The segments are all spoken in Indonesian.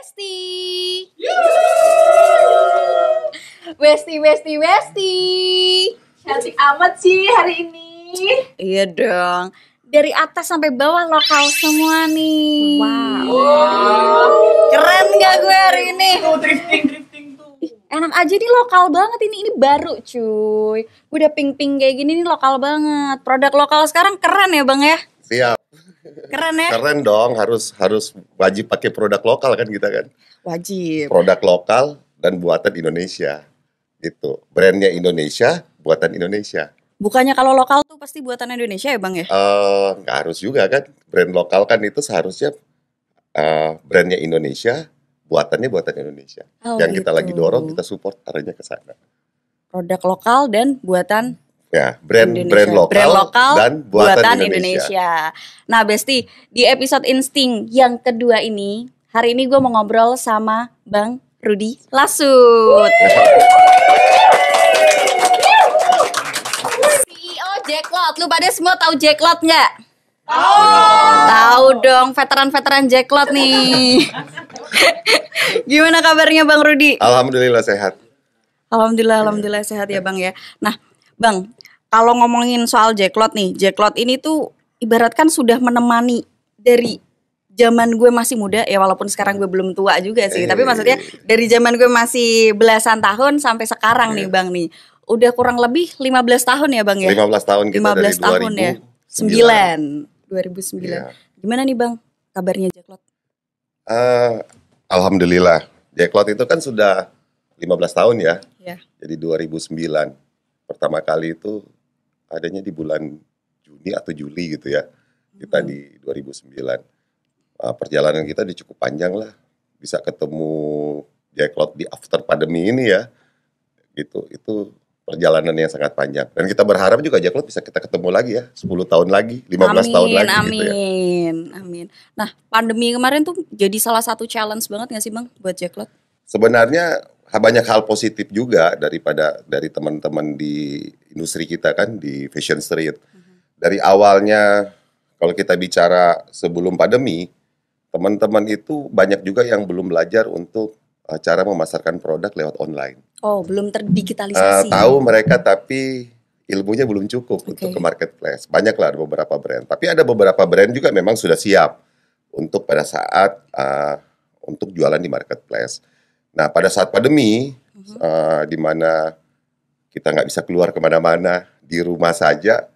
Westi. Westi. Cantik amat sih hari ini. Iya dong. Dari atas sampai bawah lokal semua nih. Wow. Keren gak gue hari ini? Tuh drifting tuh. Enak aja nih, lokal banget ini baru cuy. Gue udah pink kayak gini nih, lokal banget. Produk lokal sekarang keren ya bang ya? Siap. Keren ya? Keren dong, harus wajib pakai produk lokal kan kita kan. Wajib. Produk lokal dan buatan Indonesia. Gitu. Brandnya Indonesia, buatan Indonesia. Bukannya kalau lokal tuh pasti buatan Indonesia ya bang ya? Nggak harus juga kan. Brand lokal kan itu seharusnya brandnya Indonesia, buatannya buatan Indonesia. Oh, Yang kita gitu. lagi dorong, kita support arahnya ke sana. Produk lokal dan buatan Ya, brand Indonesia. lokal dan buatan Indonesia. Nah, Besti, di episode Insting yang kedua ini, hari ini gue mau ngobrol sama Bang Rudy Lasut. CEO Jacklot. Lu pada semua tahu Jacklot nggak? Tahu dong, veteran Jacklot nih. Gimana kabarnya Bang Rudy? Alhamdulillah sehat. Alhamdulillah sehat ya Bang ya. Nah, Bang, kalau ngomongin soal Jacklot nih, Jacklot ini tuh ibaratkan sudah menemani dari zaman gue masih muda, ya walaupun sekarang gue belum tua juga sih, tapi maksudnya dari zaman gue masih belasan tahun sampai sekarang nih Bang nih. Udah kurang lebih 15 tahun ya Bang ya? 15 tahun kita 15 dari tahun 2009. ya? 2009. Iya. Gimana nih Bang kabarnya Jacklot? Alhamdulillah. Jacklot itu kan sudah 15 tahun ya. Ya. Jadi 2009. Pertama kali itu adanya di bulan Juni atau Juli gitu ya. Kita di 2009. Perjalanan kita udah cukup panjang lah. Bisa ketemu Jacklot di after pandemi ini ya. Gitu. Itu perjalanan yang sangat panjang. Dan kita berharap juga Jacklot bisa kita ketemu lagi ya. 10 tahun lagi, 15 tahun lagi gitu ya. Amin. Nah, pandemi kemarin tuh jadi salah satu challenge banget gak sih Bang buat Jacklot? Sebenarnya banyak hal positif juga dari teman-teman di industri kita kan di Fashion Street. Dari awalnya kalau kita bicara sebelum pandemi, teman-teman itu banyak juga yang belum belajar untuk cara memasarkan produk lewat online. Oh, belum terdigitalisasi. Tahu mereka tapi ilmunya belum cukup Oke. untuk ke marketplace. Banyaklah ada beberapa brand. Tapi ada beberapa brand juga memang sudah siap untuk pada saat untuk jualan di marketplace. Nah, pada saat pandemi, di mana kita nggak bisa keluar kemana-mana, di rumah saja,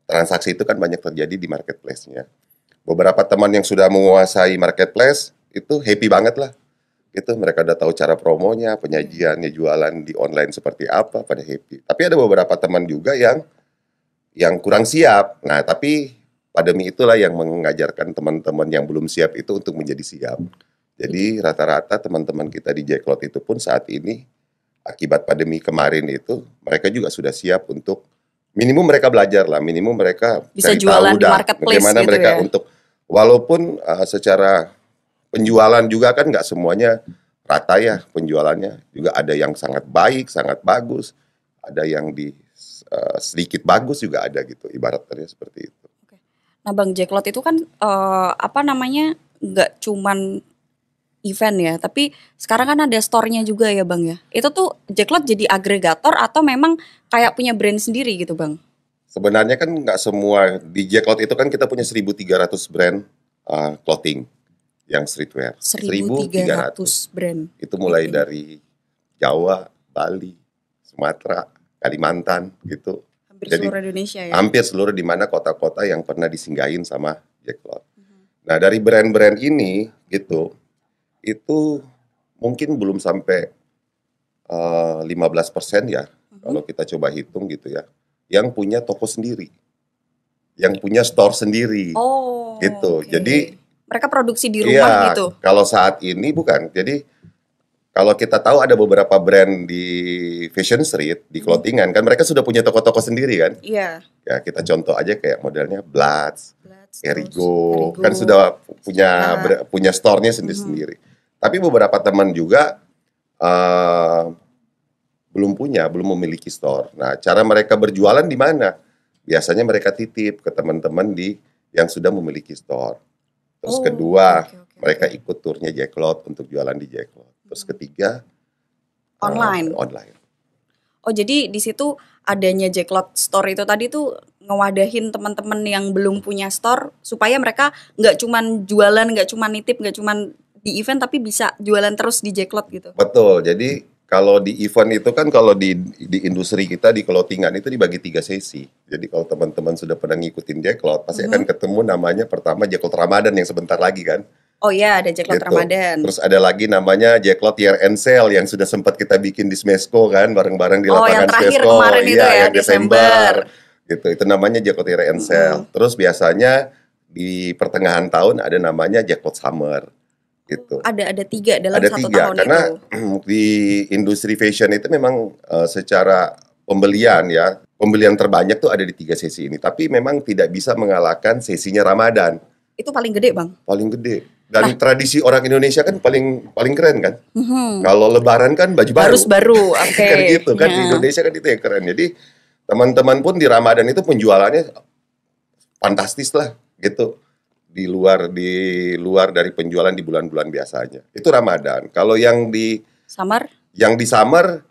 transaksi itu kan banyak terjadi di marketplace-nya. Beberapa teman yang sudah menguasai marketplace, itu happy banget lah. Itu mereka udah tahu cara promonya, penyajiannya, jualan di online seperti apa, pada happy. Tapi ada beberapa teman juga yang kurang siap. Nah, tapi pandemi itulah yang mengajarkan teman-teman yang belum siap itu untuk menjadi siap. Jadi rata-rata teman-teman kita di Jacklot itu pun saat ini akibat pandemi kemarin itu mereka juga sudah siap untuk minimum mereka belajar lah, minimum mereka Bisa cari jualan tahu di dah marketplace bagaimana gitu mereka ya. untuk walaupun secara penjualan juga kan nggak semuanya rata ya penjualannya, juga ada yang sangat baik, sangat bagus, ada yang sedikit bagus juga ada gitu, ibaratnya seperti itu. Nah, Bang, Jacklot itu kan nggak cuman event ya, tapi sekarang kan ada store-nya juga ya Bang ya. Itu tuh Jacklot jadi agregator atau memang kayak punya brand sendiri gitu Bang? Sebenarnya kan nggak semua di Jacklot itu kan kita punya 1.300 brand clothing yang streetwear. 1.300 brand. Itu mulai Oke. dari Jawa, Bali, Sumatera, Kalimantan gitu. Hampir Jadi, seluruh Indonesia ya. Hampir seluruh di mana kota-kota yang pernah disinggahin sama Jacklot. Nah, dari brand-brand ini gitu, itu mungkin belum sampai 15% ya, kalau kita coba hitung gitu ya, yang punya toko sendiri, yang punya store sendiri, Oh. gitu. Oke. Jadi mereka produksi di rumah iya, gitu. kalau saat ini bukan. Jadi kalau kita tahu ada beberapa brand di Fashion Street, di clothingan kan mereka sudah punya toko-toko sendiri kan. Iya. Ya kita contoh aja kayak modelnya Bloods, Erigo, Erigo. kan sudah punya Nah. punya store-nya sendiri-sendiri. Tapi beberapa teman juga belum memiliki store. Nah, cara mereka berjualan di mana? Biasanya mereka titip ke teman-teman yang sudah memiliki store. Terus kedua, oke. mereka ikut turnya Jacklot untuk jualan di Jacklot. Terus ketiga Online. online. Oh jadi di situ adanya Jacklot Store itu tadi tuh ngewadahin teman-teman yang belum punya store supaya mereka nggak cuman jualan, nggak cuman nitip, nggak cuman di event tapi bisa jualan terus di Jacklot gitu. Betul. Jadi kalau di event itu kan kalau di industri kita di clothingan itu dibagi 3 sesi. Jadi kalau teman-teman sudah pernah ngikutin Jacklot pasti akan ketemu namanya pertama Jacklot Ramadan yang sebentar lagi kan. Oh iya ada Jacklot Gitu. Ramadan. Terus ada lagi namanya Jacklot Year End Sale yang sudah sempat kita bikin di Smesco kan bareng-bareng di Oh, lapangan yang terakhir Smesco. kemarin itu ya, yang Desember. Gitu. Itu namanya Jacklot Year End Sale. Terus biasanya di pertengahan tahun ada namanya Jacklot Summer. Gitu. Ada 3 dalam Ada 1 3 tahun karena itu. di industri fashion itu memang secara pembelian ya, pembelian terbanyak tuh ada di 3 sesi ini. Tapi memang tidak bisa mengalahkan sesinya Ramadan. Itu paling gede bang. Paling gede. Dan tradisi orang Indonesia kan paling keren kan. Mhm. Kalau Lebaran kan baju baru. Harus baru, oke. Kan gitu kan di Ya. Indonesia kan itu yang keren. Jadi teman-teman pun di Ramadan itu penjualannya fantastis lah gitu. Di luar dari penjualan di bulan-bulan biasanya. Itu Ramadan. Kalau yang di Summer? summer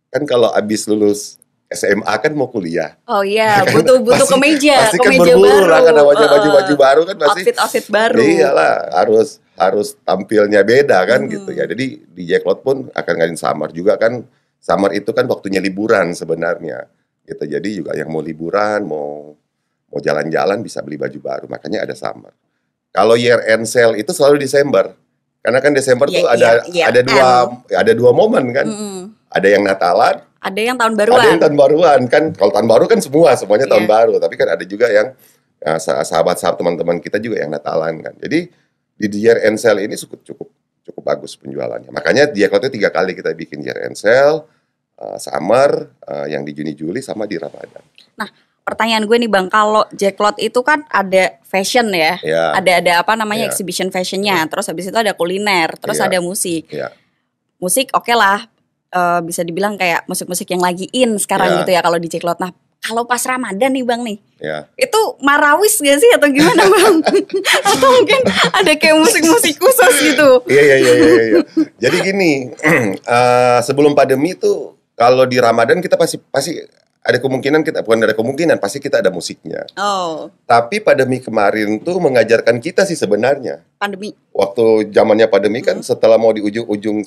kan kalau habis lulus SMA kan mau kuliah. Oh iya, butuh kemeja, Pasti kan kemeja berburu baru. lah kan namanya baju-baju baru kan pasti. Outfit baru. Iyalah, harus tampilnya beda kan gitu Hmm. ya. Jadi di Jacklot pun akan ngadain summer juga kan. Summer itu kan waktunya liburan sebenarnya. Gitu. Jadi juga yang mau liburan, mau jalan-jalan bisa beli baju baru. Makanya ada summer. Kalau year end sale itu selalu Desember. Karena kan Desember tuh ada dua momen kan. Mm-mm. Ada yang Natalan, Ada yang tahun ada yang baruan. tahun baruan kan. Kalau tahun baru kan semuanya tahun Iya. baru. Tapi kan ada juga yang sahabat-sahabat teman-teman kita juga yang Natalan kan. Jadi di year end sale ini cukup bagus penjualannya. Makanya Jacklot itu 3 kali kita bikin year end sale, summer, yang di Juni Juli sama di Ramadan. Nah, pertanyaan gue nih bang, kalau Jacklot itu kan ada fashion ya, Ya. ada apa namanya Ya. exhibition fashionnya, terus habis itu ada kuliner, terus Ya. ada musik. Ya. Musik oke lah, bisa dibilang kayak musik-musik yang lagi in sekarang Ya. gitu ya kalau di Jacklot. Nah, kalau pas Ramadan nih bang nih, Ya. itu marawis gak sih atau gimana bang? Atau mungkin ada kayak musik-musik khusus gitu? Iya. Jadi gini, sebelum pandemi itu kalau di Ramadan kita pasti ada kemungkinan pasti kita ada musiknya. Oh, Tapi pandemi kemarin tuh mengajarkan kita sih sebenarnya. pandemi. Waktu zamannya pandemi kan setelah mau di ujung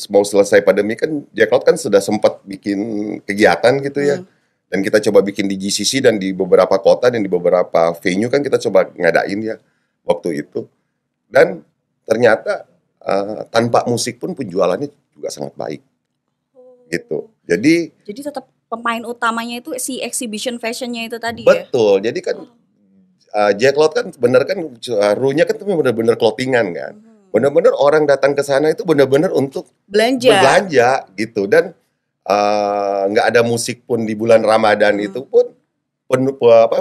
mau selesai pandemi kan Jacklot kan sudah sempat bikin kegiatan gitu ya. Dan kita coba bikin di GCC dan di beberapa kota dan di beberapa venue kan kita coba ngadain ya waktu itu. Dan ternyata tanpa musik pun penjualannya juga sangat baik. Gitu. Jadi Jadi tetap pemain utamanya itu si exhibition fashionnya itu tadi ya? betul. Jadi kan Jacklot kan bener kan ruhnya kan tuh bener-bener clothingan kan. Bener-bener orang datang ke sana itu bener-bener untuk Belanja. berbelanja gitu dan nggak ada musik pun di bulan Ramadan itu pun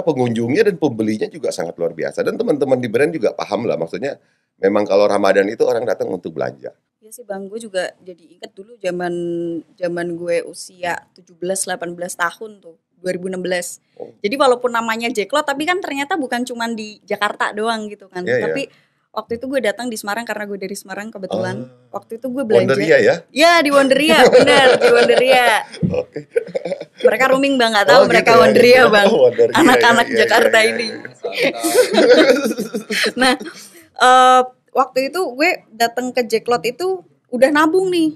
pengunjungnya dan pembelinya juga sangat luar biasa dan teman-teman di brand juga paham lah maksudnya memang kalau Ramadan itu orang datang untuk belanja. Iya sih bang, gue juga jadi inget dulu zaman gue usia 17-18 tahun tuh, 2016. Oh. Jadi walaupun namanya Jacklot, tapi kan ternyata bukan cuman di Jakarta doang gitu kan. Iya, Tapi waktu itu gue datang di Semarang karena gue dari Semarang kebetulan. Waktu itu gue belanja. Wonderia ya? Ya di Wonderia, benar di Wonderia. Oke. Mereka rooming bang, nggak tahu Oh, mereka gitu ya. Wonderia bang. Wonderia, Anak-anak iya, Jakarta iya, ini. iya. Nah, waktu itu gue datang ke Jacklot itu udah nabung nih.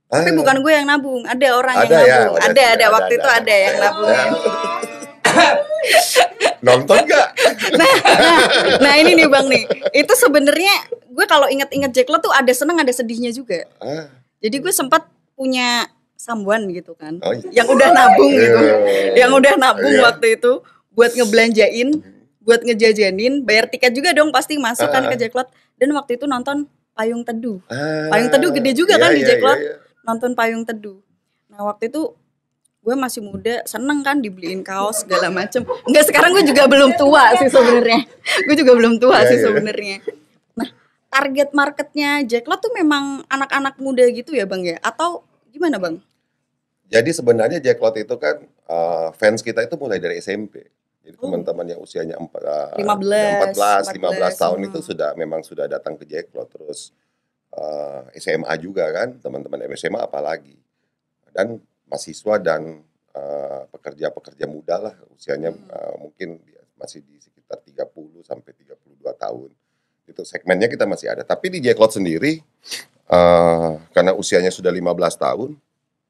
Tapi bukan gue yang nabung, ada orang yang Ada ya, nabung. ada, Ada waktu itu ada yang nabung. Nonton nggak? Nah ini nih bang nih, itu sebenarnya gue kalau inget-inget Jacklot tuh ada seneng ada sedihnya juga. Ah, Jadi gue sempat punya someone gitu kan, Oh, iya. yang udah nabung gitu, yang udah nabung Iya. waktu itu buat ngebelanjain, buat ngejajanin, bayar tiket juga dong pasti masuk kan ke Jacklot. Dan waktu itu nonton Payung Teduh. Payung Teduh gede juga kan di Jacklot. Nonton Payung Teduh. Nah waktu itu gue masih muda, seneng kan dibeliin kaos segala macem. Enggak, sekarang gue juga belum tua sih sebenarnya. Gue juga belum tua Iya, sih iya. sebenarnya. Nah target marketnya Jacklot tuh memang anak-anak muda gitu ya bang ya? Atau gimana bang? Jadi sebenarnya Jacklot itu kan fans kita itu mulai dari SMP. Jadi teman-teman yang usianya 15 15 tahun itu hmm. memang sudah datang ke Jacklot. Terus SMA juga kan, teman-teman SMA apalagi. Dan mahasiswa dan pekerja-pekerja muda lah usianya mungkin masih di sekitar 30 sampai 32 tahun. Itu segmennya kita masih ada. Tapi di Jacklot sendiri karena usianya sudah 15 tahun,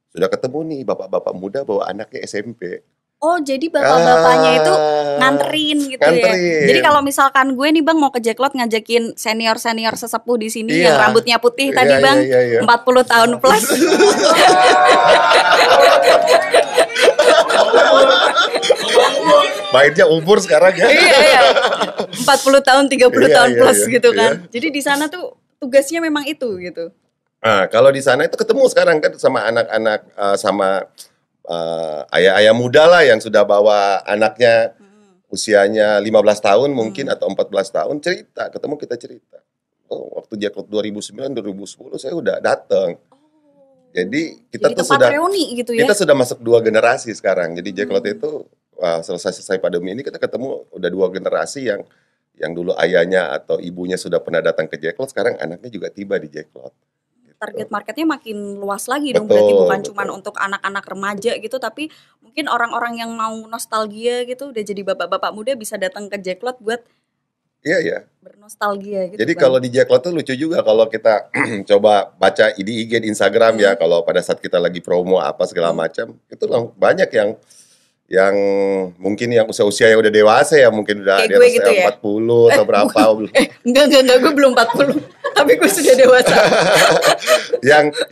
sudah ketemu nih bapak-bapak muda bawa anaknya SMP. Oh, jadi bapak-bapaknya itu nganterin gitu ya. Jadi kalau misalkan gue nih Bang mau ke Jacklot ngajakin senior-senior sesepuh di sini yang rambutnya putih tadi Bang, 40 tahun plus. Mainnya umur sekarang ya. Iya. 40 tahun, 30 tahun plus gitu kan. Jadi di sana tuh tugasnya memang itu gitu. Nah, kalau di sana itu ketemu sekarang kan sama anak-anak sama ayah-ayah muda lah yang sudah bawa anaknya usianya 15 tahun mungkin atau 14 tahun ketemu kita cerita. Oh, waktu Jacklot 2009 2010 saya udah datang. Jadi kita tuh sudah reuni gitu ya. Kita sudah masuk 2 generasi sekarang. Jadi Jacklot itu selesai pandemi ini kita ketemu udah 2 generasi yang dulu ayahnya atau ibunya sudah pernah datang ke Jacklot, sekarang anaknya juga tiba di Jacklot. Target marketnya makin luas lagi dong, berarti bukan cuma untuk anak-anak remaja gitu, tapi mungkin orang-orang yang mau nostalgia gitu udah jadi bapak-bapak muda bisa datang ke Jacklot buat bernostalgia gitu. Jadi kalau di Jacklot tuh lucu juga kalau kita coba baca di IG di Instagram ya, kalau pada saat kita lagi promo apa segala macam, itu banyak yang mungkin yang usia-usia yang udah dewasa ya, mungkin udah di atas gitu 40 atau berapa. Enggak, gue belum 40. Tapi gue sudah dewasa.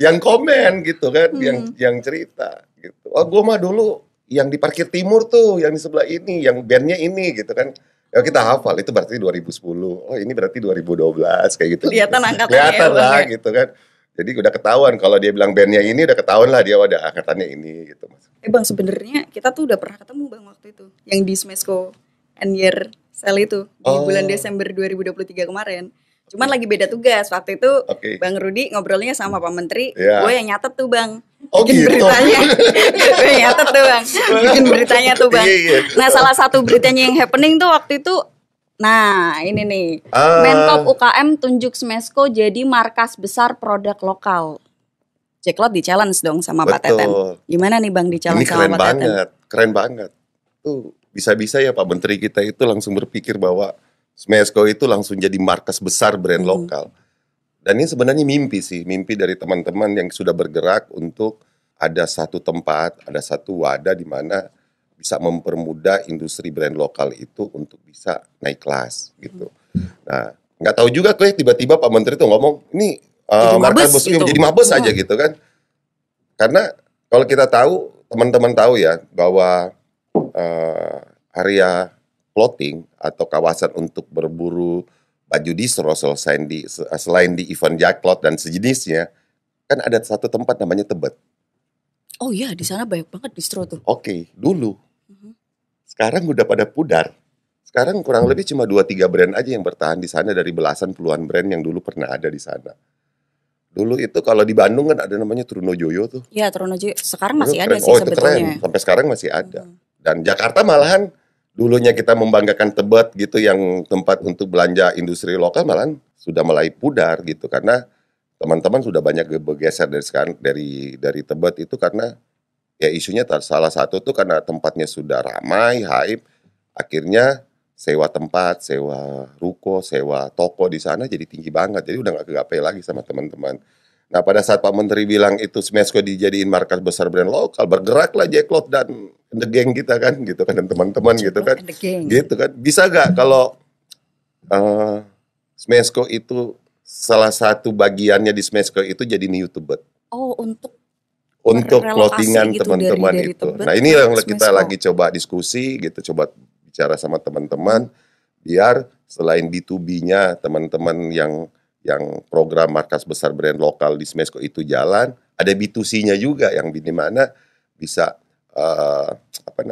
yang komen gitu kan, yang cerita gitu. Oh, gue mah dulu yang di parkir timur tuh, yang di sebelah ini, yang bandnya ini gitu kan. Ya kita hafal itu berarti 2010. Oh, ini berarti 2012 kayak gitu. Kelihatan angkatannya. Kelihatan lah gitu kan. Jadi udah ketahuan kalau dia bilang bandnya ini, udah ketahuan lah dia udah angkatannya ini gitu Mas. Bang, sebenarnya kita tuh udah pernah ketemu Bang waktu itu, yang di Smesco and Year Sale itu di bulan Desember 2023 kemarin. Cuman lagi beda tugas. Waktu itu Bang Rudi ngobrolnya sama Pak Menteri, gue yang nyatet tuh Bang. Bikin beritanya. Gue yang nyatet tuh Bang. Bikin beritanya tuh Bang. Nah, salah satu beritanya yang happening tuh waktu itu, nah ini nih, Menkop UKM tunjuk Smesco jadi markas besar produk lokal. Jacklot di challenge dong sama Pak Teten. Gimana nih Bang di challenge sama Pak Teten? Keren banget. Tuh bisa-bisa ya Pak Menteri kita itu langsung berpikir bahwa Smesco itu langsung jadi markas besar brand lokal. Dan ini sebenarnya mimpi dari teman-teman yang sudah bergerak untuk ada satu tempat, ada satu wadah di mana bisa mempermudah industri brand lokal itu untuk bisa naik kelas gitu. Nah, nggak tahu juga tiba-tiba Pak Menteri tuh ngomong, ini markas besar gitu. Jadi mabes aja gitu kan. Karena kalau kita tahu, teman-teman tahu ya bahwa area clothing atau kawasan untuk berburu baju distro selain di event Jacklot dan sejenisnya, kan ada satu tempat namanya Tebet. Oh iya, di sana banyak banget distro tuh. Dulu. Sekarang udah pada pudar. Sekarang kurang lebih cuma 2-3 brand aja yang bertahan di sana dari belasan puluhan brand yang dulu pernah ada di sana. Dulu itu kalau di Bandung kan ada namanya Trunojoyo tuh. Iya, Trunojoyo. Sekarang masih ada sih sebetulnya. Itu keren. Sampai sekarang masih ada. Dan Jakarta malahan dulunya kita membanggakan Tebet gitu yang tempat untuk belanja industri lokal, malahan sudah mulai pudar gitu karena teman-teman sudah banyak bergeser dari Tebet itu karena ya isunya salah satu tuh karena tempatnya sudah ramai, hype, akhirnya sewa tempat, sewa ruko, sewa toko di sana jadi tinggi banget, jadi udah nggak kegapai lagi sama teman-teman. Nah pada saat Pak Menteri bilang itu Smesco dijadiin markas besar brand lokal, bergeraklah Jacklot dan the gang kita kan, gitu kan, dan teman-teman gitu kan, bisa gak kalau Smesco itu salah satu bagiannya di Smesco itu jadi New Tebet. Oh, untuk clothingan gitu, teman-teman dari itu. Nah ini yang kita lagi coba diskusi gitu, coba bicara sama teman-teman biar selain B2B-nya teman-teman yang program markas besar brand lokal di Smesco itu jalan, ada B2C-nya juga yang di mana bisa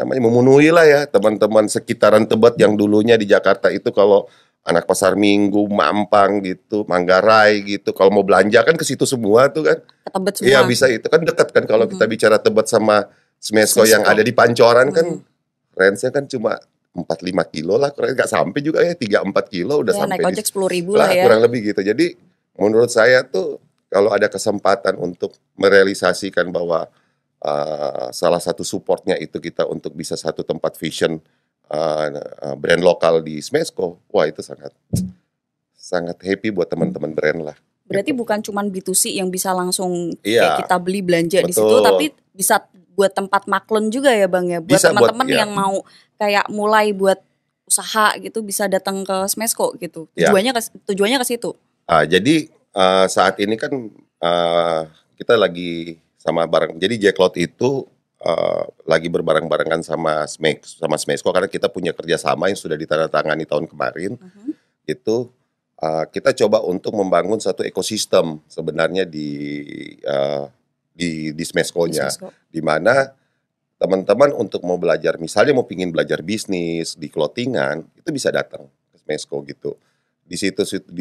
memenuhi lah ya teman-teman sekitaran Tebet yang dulunya di Jakarta itu kalau anak Pasar Minggu, Mampang gitu, Manggarai gitu, kalau mau belanja kan ke situ semua tuh kan. Tebet semua. Iya bisa, itu kan dekat kan kalau kita bicara Tebet sama Smesco yang ada di Pancoran kan range-nya kan cuma 4-5 kilo lah, kurang nggak sampai juga ya 3-4 kilo udah Ya, sampai naik ojek 10.000 lah ya. kurang lebih gitu. Jadi menurut saya tuh kalau ada kesempatan untuk merealisasikan bahwa salah satu supportnya itu kita untuk bisa satu tempat fashion brand lokal di Smesco, wah itu sangat happy buat teman-teman brand lah. Berarti bukan cuman B2C yang bisa langsung Iya, kayak kita beli belanja di situ, betul. tapi bisa buat tempat maklun juga ya Bang ya. Buat Bisa buat, teman-teman ya. yang mau kayak mulai buat usaha gitu bisa datang ke Smesco gitu. Ya. Tujuannya ke situ. Jadi saat ini kan kita lagi sama bareng. Jadi Jacklot itu lagi berbareng-barengan sama Smesco karena kita punya kerjasama yang sudah ditandatangani tahun kemarin. Itu kita coba untuk membangun satu ekosistem sebenarnya di Smesco-nya, di mana teman-teman untuk mau belajar, misalnya mau pingin belajar bisnis di clothingan, itu bisa datang ke Smesco gitu. Di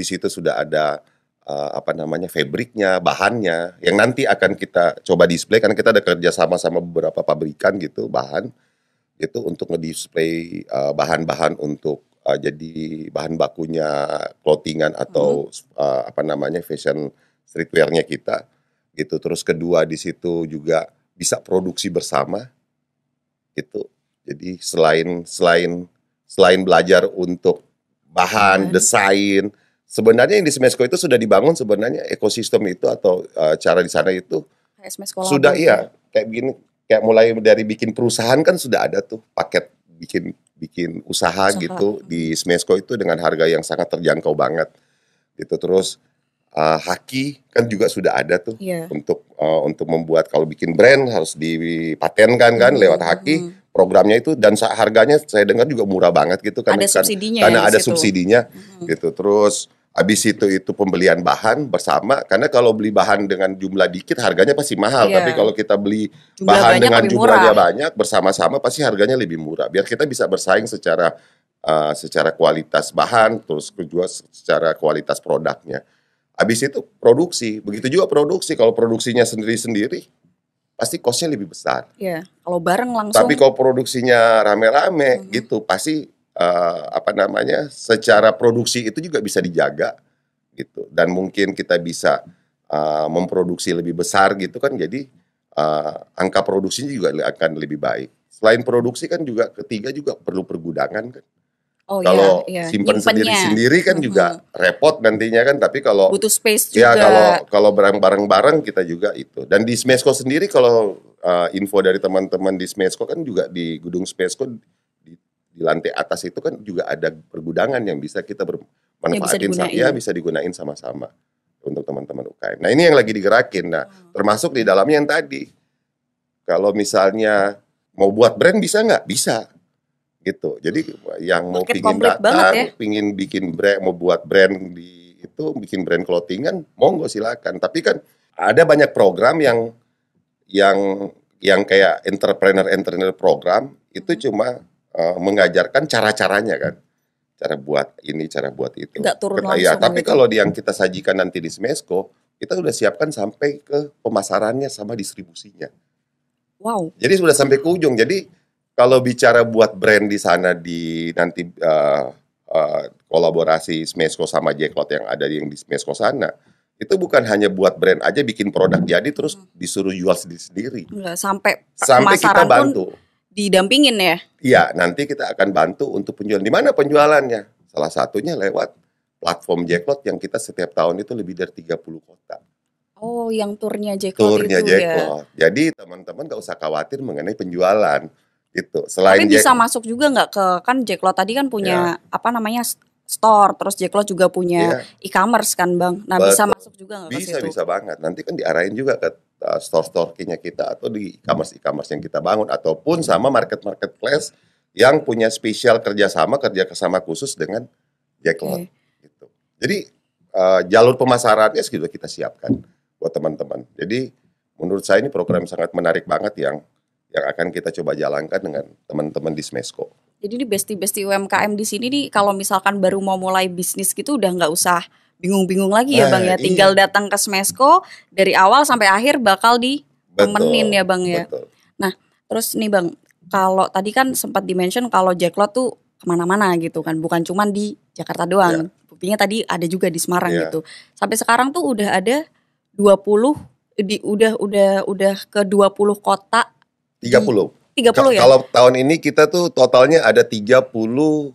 situ sudah ada fabriknya, bahannya, yang nanti akan kita coba display karena kita ada kerjasama sama beberapa pabrikan gitu, bahan itu untuk ngedisplay bahan-bahan untuk jadi bahan bakunya clothingan atau fashion streetwear-nya kita gitu. Terus kedua di situ juga bisa produksi bersama gitu. Jadi selain belajar untuk bahan, desain, sebenarnya yang di Smesco itu sudah dibangun sebenarnya ekosistem itu atau cara di sana itu sudah kayak begini, kayak mulai dari bikin perusahaan kan sudah ada tuh paket bikin usaha gitu di Smesco itu dengan harga yang sangat terjangkau banget gitu. Terus haki kan juga sudah ada tuh untuk membuat, kalau bikin brand harus dipatenkan kan lewat haki programnya itu, dan harganya saya dengar juga murah banget gitu karena ada subsidinya gitu. Terus habis itu pembelian bahan bersama, karena kalau beli bahan dengan jumlah dikit harganya pasti mahal, tapi kalau kita beli bahan dengan jumlahnya banyak bersama-sama pasti harganya lebih murah, biar kita bisa bersaing secara kualitas bahan, terus juga secara kualitas produknya. Habis itu produksi, begitu juga produksi, kalau produksinya sendiri-sendiri pasti cost-nya lebih besar. Iya, kalau bareng langsung. Tapi kalau produksinya rame-rame gitu pasti secara produksi itu juga bisa dijaga gitu, dan mungkin kita bisa memproduksi lebih besar gitu kan, jadi angka produksinya juga akan lebih baik. Selain produksi kan juga ketiga juga perlu pergudangan kan. Kalau simpan sendiri-sendiri kan juga repot nantinya kan, tapi kalau butuh space juga. Ya kalau bareng-bareng kita juga itu. Dan di Smesco sendiri kalau info dari teman-teman di Smesco kan juga di gedung Smesco di lantai atas itu kan juga ada pergudangan yang bisa kita bermanfaatin, bisa digunain sama-sama untuk teman-teman UKM. Nah ini yang lagi digerakin. Nah termasuk di dalamnya yang tadi, kalau misalnya mau buat brand bisa nggak? Bisa gitu. Jadi yang mau pingin datang, pingin bikin brand, mau buat brand bikin brand clothingan, monggo silakan. Tapi kan ada banyak program yang kayak entrepreneur program itu cuma mengajarkan cara-caranya kan, cara buat ini, cara buat itu. Nggak turun langsung. Ya, tapi kalau yang kita sajikan nanti di Smesco, kita udah siapkan sampai ke pemasarannya sama distribusinya. Wow. Jadi sudah sampai ke ujung. Jadi kalau bicara buat brand di sana nanti kolaborasi Smesco sama Jacklot yang ada di Smesco sana, itu bukan hanya buat brand aja bikin produk jadi terus disuruh jual sendiri. Enggak, sampai kita bantu. Didampingin ya? Iya, nanti kita akan bantu untuk penjualan. Di mana penjualannya? Salah satunya lewat platform Jacklot yang kita setiap tahun itu lebih dari 30 kota. Oh, yang turnya Jacklot itu Jacklot. Ya. Jadi teman-teman gak usah khawatir mengenai penjualan. Gitu. Selain tapi bisa masuk juga nggak ke, kan Jacklot tadi kan punya store, terus Jacklot juga punya e-commerce kan Bang. Nah bisa masuk juga nggak ke situ? Bisa banget. Nanti kan diarahin juga ke store-store-nya kita atau di e-commerce yang kita bangun, ataupun sama marketplace yang punya spesial kerjasama khusus dengan Jacklot. Gitu. Jadi jalur pemasarannya sudah kita siapkan buat teman-teman. Jadi menurut saya ini program sangat menarik banget yang akan kita coba jalankan dengan teman-teman di Smesco. Jadi di besti UMKM di sini nih, kalau misalkan baru mau mulai bisnis gitu udah nggak usah bingung-bingung lagi ya Bang ya. Tinggal datang ke Smesco dari awal sampai akhir bakal ditemenin ya Bang ya. Betul. Nah terus nih Bang, kalau tadi kan sempat di-mention kalau Jacklot tuh kemana-mana gitu kan, bukan cuman di Jakarta doang. Buktinya tadi ada juga di Semarang gitu. Sampai sekarang tuh udah ada 20 udah ke 20 kota. 30. 30 ya? Kalau tahun ini kita tuh totalnya ada 32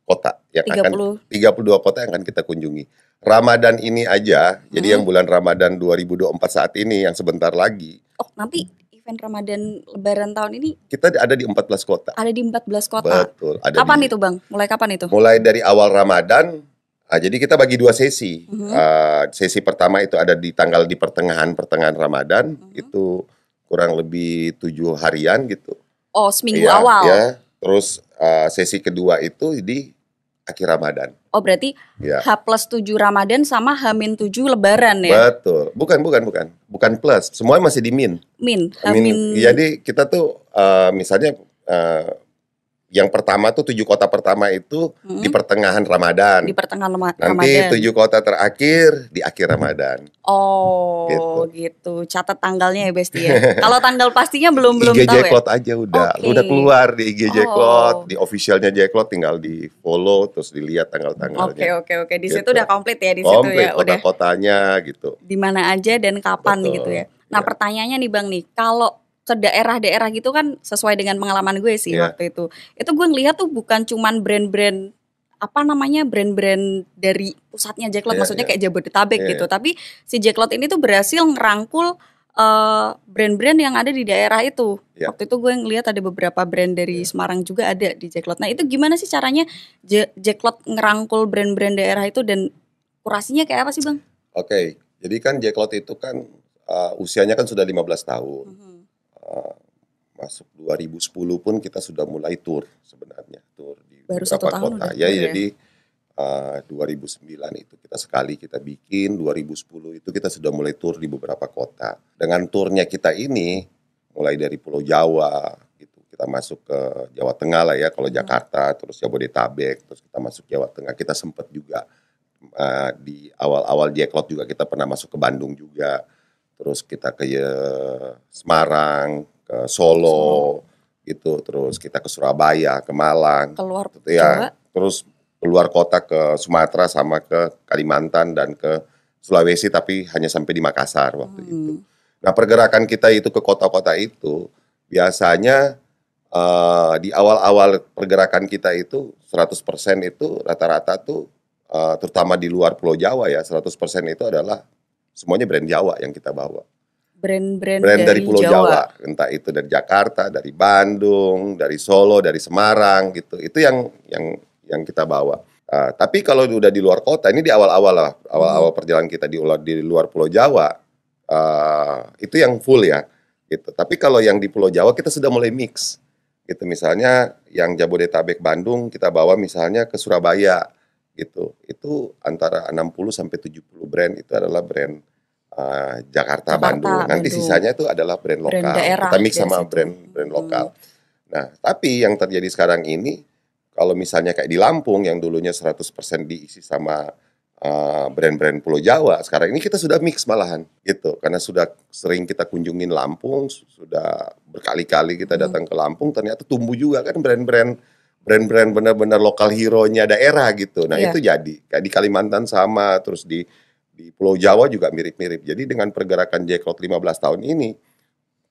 kota yang 32 kota yang akan kita kunjungi. Ramadan ini aja, jadi yang bulan Ramadan 2024 saat ini yang sebentar lagi. Oh, nanti event Ramadan Lebaran tahun ini kita ada di 14 kota. Ada di 14 kota. Betul. Kapan itu, Bang? Mulai kapan itu? Mulai dari awal Ramadan. Jadi kita bagi 2 sesi. Sesi pertama itu ada di pertengahan Ramadan, itu kurang lebih 7 harian gitu. Oh, seminggu awal. Ya. Terus sesi kedua itu di akhir Ramadan. Oh, berarti H+7 Ramadan sama H-7 Lebaran ya? Betul. Bukan plus. Semuanya masih di min. Min. Jadi kita tuh misalnya yang pertama tuh 7 kota pertama itu di pertengahan Ramadan. Di pertengahan Ramadan. Nanti 7 kota terakhir di akhir Ramadan. Oh, gitu. Catat tanggalnya ya, Besti ya. Kalau tanggal pastinya belum IG tahu ya. Jacklot aja udah. Okay. Udah keluar di IG Jacklot, di officialnya Jacklot, tinggal di follow terus dilihat tanggal-tanggalnya. Oke. Di situ Gitu. udah komplit ya di komplit, situ ya. Udah kota-kotanya gitu. di mana aja dan kapan Betul. gitu ya. Nah, pertanyaannya nih Bang nih, kalau ke daerah-daerah gitu kan sesuai dengan pengalaman gue sih waktu itu. Itu gue ngeliat tuh bukan cuman brand-brand brand-brand dari pusatnya Jacklot, maksudnya kayak Jabodetabek gitu. Tapi si Jacklot ini tuh berhasil ngerangkul brand-brand yang ada di daerah itu. Waktu itu gue ngeliat ada beberapa brand dari Semarang juga ada di Jacklot. Nah, itu gimana sih caranya Jacklot ngerangkul brand-brand daerah itu dan kurasinya kayak apa sih, Bang? Oke, jadi kan Jacklot itu kan usianya kan sudah 15 tahun. Masuk 2010 pun kita sudah mulai tour sebenarnya, tour di Baru beberapa 1 tahun kota. udah Jadi 2009 itu kita sekali kita bikin, 2010 itu kita sudah mulai tour di beberapa kota. Dengan turnya kita ini mulai dari Pulau Jawa gitu, kita masuk ke Jawa Tengah lah ya, kalau Jakarta, terus Jabodetabek, terus kita masuk Jawa Tengah. Kita sempat juga di awal-awal Jacklot juga kita pernah masuk ke Bandung juga. Terus kita ke Semarang, ke Solo gitu, terus kita ke Surabaya, ke Malang, keluar gitu ya. Terus keluar kota ke Sumatera sama ke Kalimantan dan ke Sulawesi, tapi hanya sampai di Makassar waktu itu. Nah, pergerakan kita itu ke kota-kota itu biasanya di awal-awal pergerakan kita itu 100% itu rata-rata tuh terutama di luar Pulau Jawa ya, 100% itu adalah semuanya brand Jawa yang kita bawa. Brand dari Pulau Jawa, entah itu dari Jakarta, dari Bandung, dari Solo, dari Semarang gitu. Itu yang kita bawa. Tapi kalau udah di luar kota, ini di awal-awal perjalanan kita di luar Pulau Jawa, itu yang full ya. Gitu. Tapi kalau yang di Pulau Jawa kita sudah mulai mix. Gitu, misalnya yang Jabodetabek Bandung kita bawa misalnya ke Surabaya gitu. Itu antara 60 sampai 70 brand itu adalah brand Jakarta, Bandung. Nanti sisanya itu adalah brand lokal. Kita mix sama brand lokal. Nah, tapi yang terjadi sekarang ini kalau misalnya kayak di Lampung yang dulunya 100% diisi sama brand-brand Pulau Jawa, sekarang ini kita sudah mix malahan gitu. Karena sudah sering kita kunjungin Lampung, sudah berkali-kali kita datang ke Lampung, ternyata tumbuh juga kan brand-brand benar-benar lokal hero-nya daerah gitu. Nah, itu jadi kayak di Kalimantan sama, terus di Pulau Jawa juga mirip-mirip. Jadi dengan pergerakan Jacklot 15 tahun ini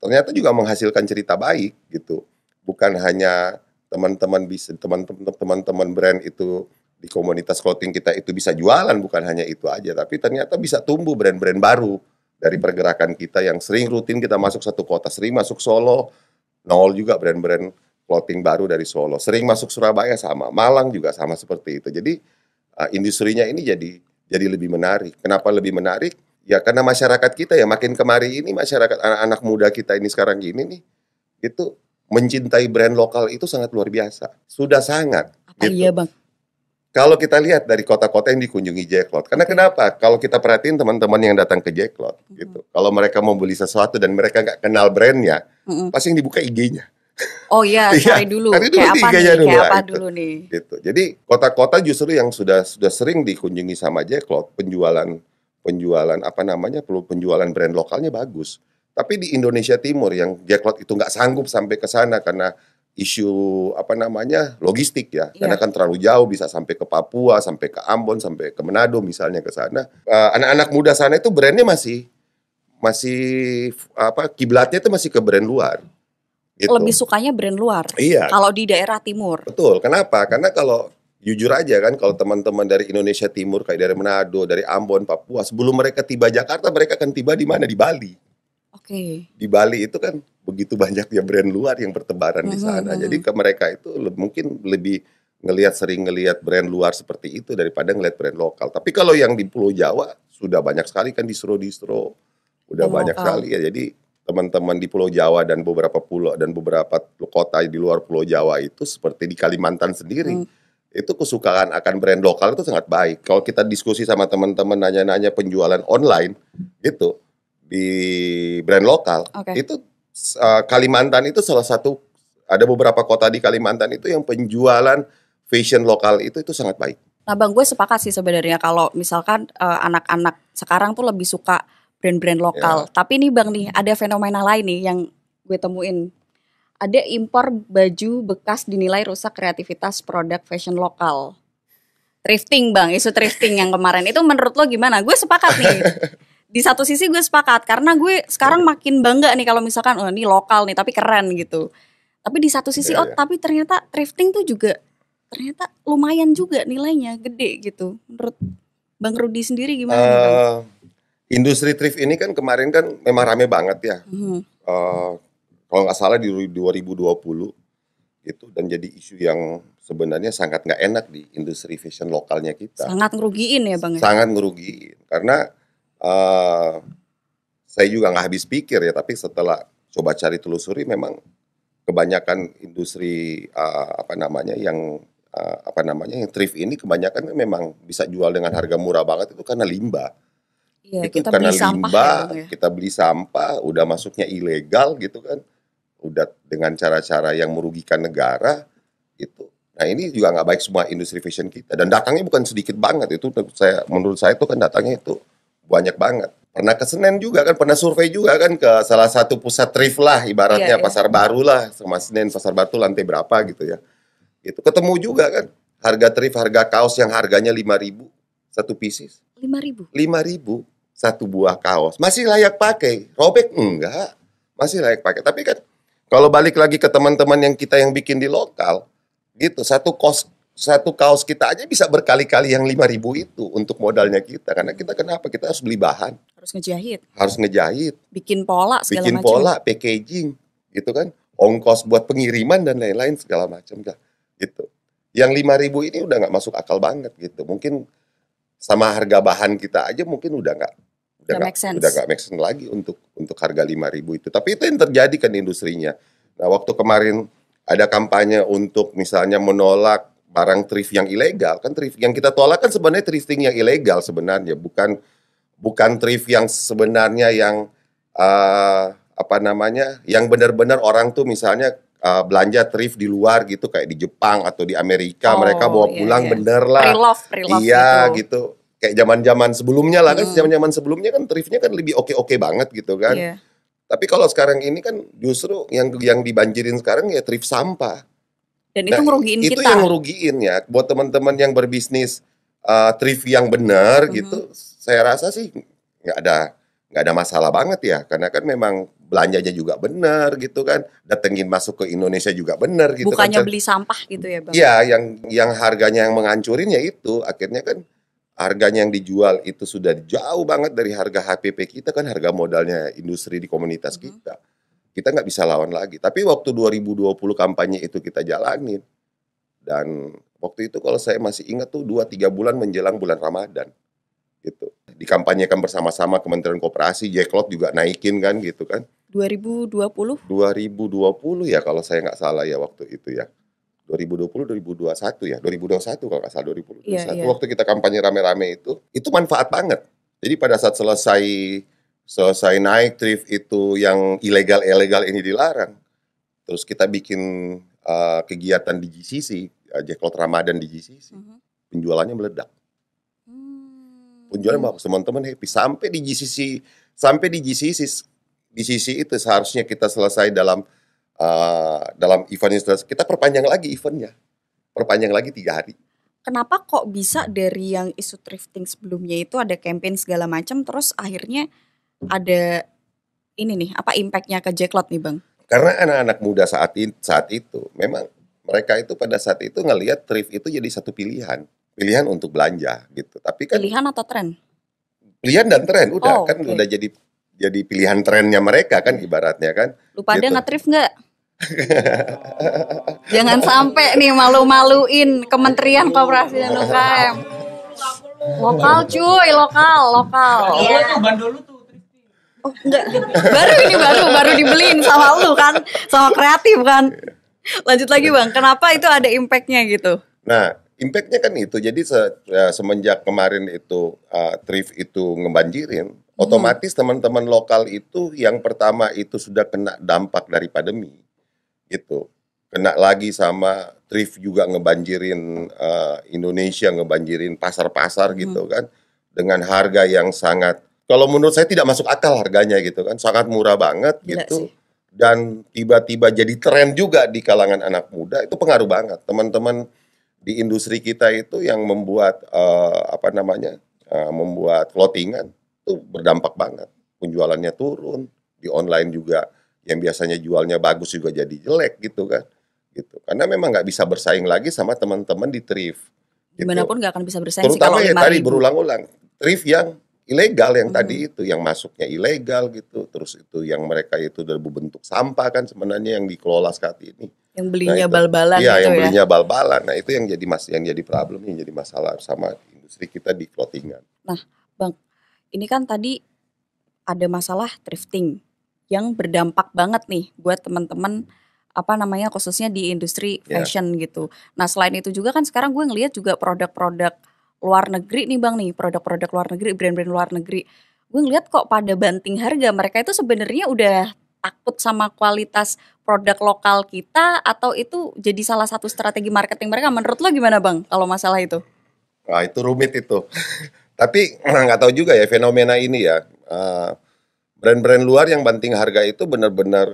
ternyata juga menghasilkan cerita baik gitu. Bukan hanya teman-teman brand itu di komunitas clothing kita itu bisa jualan, bukan hanya itu aja, tapi ternyata bisa tumbuh brand-brand baru dari pergerakan kita yang sering rutin kita masuk satu kota, sering masuk Solo, nol juga brand-brand clothing baru dari Solo, sering masuk Surabaya sama, Malang juga sama seperti itu. Jadi industrinya ini jadi lebih menarik. Kenapa lebih menarik? Ya karena masyarakat kita ya makin kemari ini, masyarakat anak-anak muda kita ini sekarang gini nih, itu mencintai brand lokal itu sangat luar biasa. Sudah sangat. Apa gitu. iya, Bang? Kalau kita lihat dari kota-kota yang dikunjungi Jacklot. Karena kenapa? Kalau kita perhatiin teman-teman yang datang ke Jacklot, gitu. Kalau mereka mau beli sesuatu dan mereka nggak kenal brandnya, pasti yang dibuka IG-nya. Oh iya, cari dulu. Kayak apa dulu nih. Gitu. Jadi kota-kota justru yang sudah sering dikunjungi sama Jacklot, penjualan brand lokalnya bagus. Tapi di Indonesia Timur yang Jacklot itu nggak sanggup sampai ke sana karena isu logistik ya, karena kan terlalu jauh, bisa sampai ke Papua, sampai ke Ambon, sampai ke Manado misalnya ke sana. Anak-anak muda sana itu brandnya masih kiblatnya itu masih ke brand luar. Gitu. Lebih sukanya brand luar. Iya. Kalau di daerah timur. Betul. Kenapa? Karena kalau jujur aja kan, kalau teman-teman dari Indonesia Timur kayak dari Manado, dari Ambon, Papua, sebelum mereka tiba Jakarta, mereka akan tiba di mana? Di Bali. Oke. Di Bali itu kan begitu banyak ya brand luar yang bertebaran di sana. Jadi ke mereka itu mungkin lebih sering ngelihat brand luar seperti itu daripada ngelihat brand lokal. Tapi kalau yang di Pulau Jawa sudah banyak sekali kan distro-distro, udah banyak sekali ya. Jadi teman-teman di Pulau Jawa dan beberapa pulau dan beberapa kota di luar Pulau Jawa itu seperti di Kalimantan sendiri. Itu kesukaan akan brand lokal itu sangat baik. Kalau kita diskusi sama teman-teman nanya-nanya penjualan online gitu di brand lokal, itu Kalimantan itu salah satu, ada beberapa kota di Kalimantan itu yang penjualan fashion lokal itu sangat baik. Nah Bang, gue sepakat sih sebenarnya kalau misalkan anak-anak sekarang tuh lebih suka brand-brand lokal. Tapi nih Bang nih, ada fenomena lain nih yang gue temuin. Ada impor baju bekas dinilai rusak kreativitas produk fashion lokal. Thrifting Bang, isu thrifting yang kemarin itu menurut lo gimana? Gue sepakat nih. Di satu sisi gue sepakat karena gue sekarang makin bangga nih kalau misalkan ini lokal nih tapi keren gitu. Tapi di satu sisi tapi ternyata thrifting tuh juga ternyata lumayan juga nilainya, gede gitu. Menurut Bang Rudi sendiri gimana nih Bang? Industri thrift ini kan kemarin kan memang rame banget ya. Kalau nggak salah di 2020 gitu, dan jadi isu yang sebenarnya sangat nggak enak di industri fashion lokalnya kita. Sangat ngerugiin ya Bang? Sangat ngerugiin karena saya juga nggak habis pikir ya, tapi setelah coba cari telusuri memang kebanyakan industri yang thrift ini kebanyakan memang bisa jual dengan harga murah banget itu karena limbah. Iya, itu kita karena beli limbah, sampah ya. kita beli sampah, udah masuknya ilegal gitu kan, udah dengan cara-cara yang merugikan negara gitu. Nah ini juga nggak baik semua industri fashion kita, dan datangnya bukan sedikit banget itu. Menurut saya itu kan datangnya itu banyak banget. Pernah ke Senen juga kan, pernah survei juga kan ke salah satu pusat thrift lah, ibaratnya pasar baru lah, sama Senen pasar baru lantai berapa gitu ya. Itu ketemu juga kan harga thrift, harga kaos yang harganya 5.000 satu pieces. 5.000 satu buah kaos. Masih layak pakai. Robek enggak. Masih layak pakai. Tapi kan kalau balik lagi ke teman-teman yang kita yang bikin di lokal, gitu, satu kaos kita aja bisa berkali-kali yang 5.000 itu untuk modalnya kita. Karena kita kenapa? Kita harus beli bahan. Harus ngejahit. Bikin pola segala macam. Bikin pola, packaging, gitu kan. Ongkos buat pengiriman dan lain-lain segala macam dah. Gitu. Yang 5.000 ini udah nggak masuk akal banget gitu. Mungkin sama harga bahan kita aja mungkin udah nggak make sense lagi untuk harga 5.000 itu. Tapi itu yang terjadi kan industrinya. Nah waktu kemarin ada kampanye untuk misalnya menolak barang thrift yang ilegal, kan thrift yang kita tolak kan sebenarnya thrifting yang ilegal sebenarnya, bukan thrift yang sebenarnya yang yang benar-benar orang tuh misalnya belanja thrift di luar gitu, kayak di Jepang atau di Amerika, mereka bawa pulang bener lah. Pre-love gitu. Kayak zaman-zaman sebelumnya lah kan, zaman-zaman sebelumnya kan thriftnya kan lebih oke banget gitu kan. Tapi kalau sekarang ini kan justru yang dibanjirin sekarang ya thrift sampah. Dan itu ngerugiin kita. Itu yang ngerugiin ya. Buat teman-teman yang berbisnis thrift yang benar gitu, saya rasa sih nggak ada masalah banget ya, karena kan memang belanjanya juga benar gitu kan, datengin masuk ke Indonesia juga benar gitu. Bukannya kan. Beli sampah gitu ya Bang? Iya, yang harganya yang mengancurin ya itu, akhirnya kan harganya yang dijual itu sudah jauh banget dari harga HPP kita kan, harga modalnya industri di komunitas kita. Kita nggak bisa lawan lagi. Tapi waktu 2020 kampanye itu kita jalanin, dan waktu itu kalau saya masih ingat tuh 2-3 bulan menjelang bulan Ramadan gitu. Dikampanyekan bersama-sama Kementerian Koperasi, Jacklot juga naikin kan gitu kan. 2020 ya kalau saya nggak salah ya waktu itu ya. 2021 ya, 2021 kalau nggak salah 2021. Iya. Waktu kita kampanye rame-rame itu manfaat banget. Jadi pada saat selesai naik thrift itu yang ilegal ini dilarang, terus kita bikin kegiatan di GCC, Jacklot Ramadan di GCC, penjualannya meledak. Penjualannya teman-teman happy sampai di GCC di sisi itu seharusnya kita selesai dalam event itu, kita perpanjang lagi eventnya, perpanjang lagi 3 hari. Kenapa kok bisa dari yang isu thrifting sebelumnya itu ada campaign segala macam, terus akhirnya ada ini nih, apa impactnya ke Jacklot nih Bang? Karena anak-anak muda saat itu memang mereka itu pada saat itu ngelihat thrift itu jadi satu pilihan untuk belanja gitu. Tapi kan Pilihan atau tren? pilihan dan tren udah kan oke. udah jadi pilihan trennya mereka kan ibaratnya kan. Lu pada Gitu. nge-thrift nggak? Jangan sampai nih malu-maluin Kementerian Koperasi dan UKM. Lokal cuy, lokal. Iya tuh bandol lu tuh. Oh enggak, baru dibeliin sama lu kan, sama kreatif kan. Lanjut lagi Bang, kenapa itu ada impactnya gitu? Nah, impactnya kan itu. Jadi semenjak kemarin itu thrift itu ngebanjirin, otomatis teman-teman lokal itu yang pertama itu sudah kena dampak dari pandemi, gitu. Kena lagi sama thrift juga ngebanjirin Indonesia, ngebanjirin pasar-pasar gitu kan, dengan harga yang sangat, kalau menurut saya tidak masuk akal harganya gitu kan, sangat murah banget. Gila gitu. sih. Dan tiba-tiba jadi tren juga di kalangan anak muda, itu pengaruh banget. Teman-teman di industri kita itu yang membuat membuat clothingan itu berdampak banget. Penjualannya turun, di online juga yang biasanya jualnya bagus juga jadi jelek gitu kan. Gitu. Karena memang nggak bisa bersaing lagi sama teman-teman di thrift. Gitu. Gimana pun nggak akan bisa bersaing sih kalau Terutama ya tadi 5.000. berulang-ulang, thrift yang ilegal yang tadi itu, yang masuknya ilegal gitu, terus itu yang mereka itu udah berbentuk sampah kan sebenarnya yang dikelola saat ini. Yang belinya itu. bal-balan Iya, gitu yang ya. belinya bal-balan. Nah, itu yang jadi problem, yang jadi masalah sama industri kita di clothingan. Nah, Bang, ini kan tadi ada masalah thrifting yang berdampak banget nih buat teman-teman khususnya di industri fashion gitu. Nah, selain itu juga kan sekarang gue ngelihat juga produk-produk luar negeri nih Bang nih, produk-produk luar negeri, brand-brand luar negeri. Gue ngelihat kok pada banting harga, mereka itu sebenarnya udah takut sama kualitas produk lokal kita atau itu jadi salah satu strategi marketing mereka. Menurut lo gimana Bang kalau masalah itu? Wah, itu rumit itu. Tapi nggak tahu juga ya fenomena ini ya. Brand-brand luar yang banting harga itu benar-benar